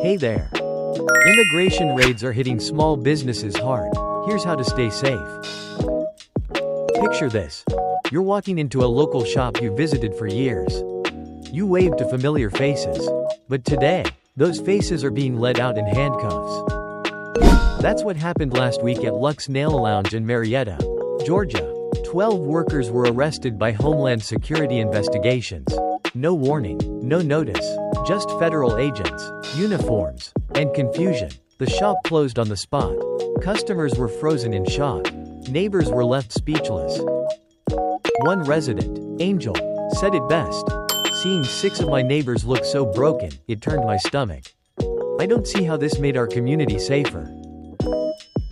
Hey there. Immigration raids are hitting small businesses hard. Here's how to stay safe. Picture this. You're walking into a local shop you visited for years. You wave to familiar faces. But today, those faces are being led out in handcuffs. That's what happened last week at Lux Nail Lounge in Marietta, Georgia. 12 workers were arrested by Homeland Security investigations. No warning, no notice, just federal agents, uniforms, and confusion. The shop closed on the spot. Customers were frozen in shock. Neighbors were left speechless. One resident, Angel, said it best. "Seeing 6 of my neighbors look so broken, it turned my stomach. I don't see how this made our community safer."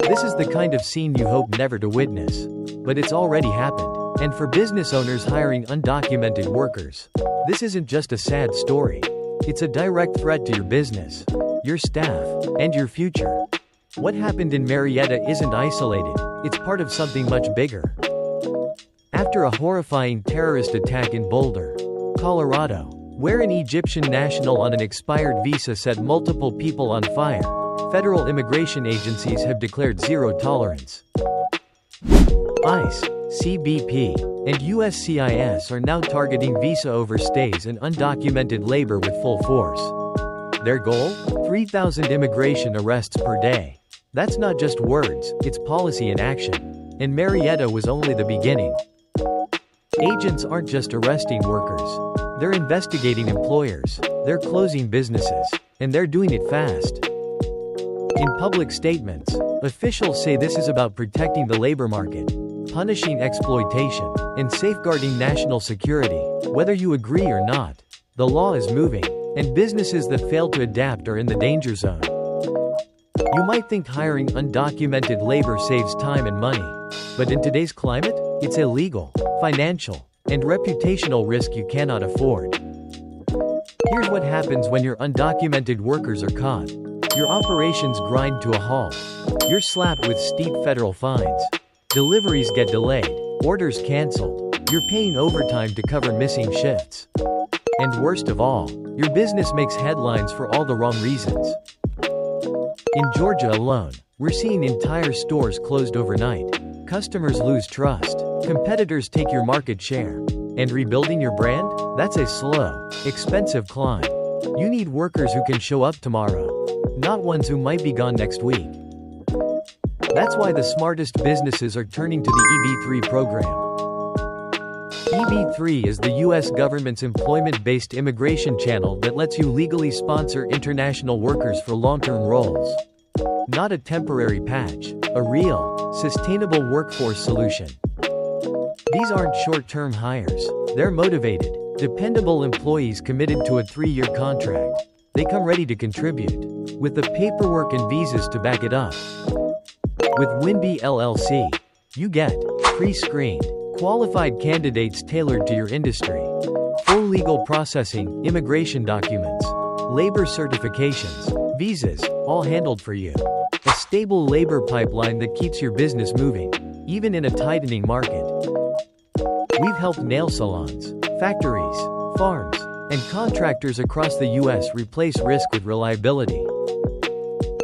This is the kind of scene you hope never to witness. But it's already happened. And for business owners hiring undocumented workers, this isn't just a sad story. It's a direct threat to your business, your staff, and your future. What happened in Marietta isn't isolated, it's part of something much bigger. After a horrifying terrorist attack in Boulder, Colorado, where an Egyptian national on an expired visa set multiple people on fire, federal immigration agencies have declared zero tolerance. ICE, CBP, and USCIS are now targeting visa overstays and undocumented labor with full force. Their goal? 3,000 immigration arrests per day. That's not just words, it's policy in action. And Marietta was only the beginning. Agents aren't just arresting workers. They're investigating employers, they're closing businesses, and they're doing it fast. In public statements, officials say this is about protecting the labor market, punishing exploitation, and safeguarding national security. Whether you agree or not, the law is moving, and businesses that fail to adapt are in the danger zone. You might think hiring undocumented labor saves time and money, but in today's climate, it's a legal, financial, and reputational risk you cannot afford. Here's what happens when your undocumented workers are caught. Your operations grind to a halt. You're slapped with steep federal fines. Deliveries get delayed, orders canceled. You're paying overtime to cover missing shifts. And worst of all, your business makes headlines for all the wrong reasons. In Georgia alone, we're seeing entire stores closed overnight. Customers lose trust. Competitors take your market share. And rebuilding your brand? That's a slow, expensive climb. You need workers who can show up tomorrow, not ones who might be gone next week. That's why the smartest businesses are turning to the EB-3 program. EB-3 is the U.S. government's employment-based immigration channel that lets you legally sponsor international workers for long-term roles. Not a temporary patch, a real, sustainable workforce solution. These aren't short-term hires. They're motivated, dependable employees committed to a 3-year contract. They come ready to contribute, with the paperwork and visas to back it up. With Winbi LLC, you get pre-screened, qualified candidates tailored to your industry, full legal processing, immigration documents, labor certifications, visas, all handled for you. A stable labor pipeline that keeps your business moving, even in a tightening market. We've helped nail salons, factories, farms, and contractors across the U.S. replace risk with reliability.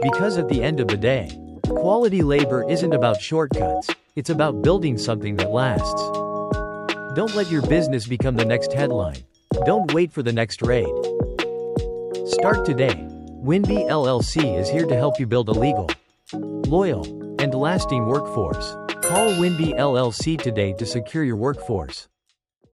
Because at the end of the day, quality labor isn't about shortcuts, it's about building something that lasts. Don't let your business become the next headline. Don't wait for the next raid. Start today. Winbi LLC is here to help you build a legal, loyal, and lasting workforce. Call Winbi LLC today to secure your workforce.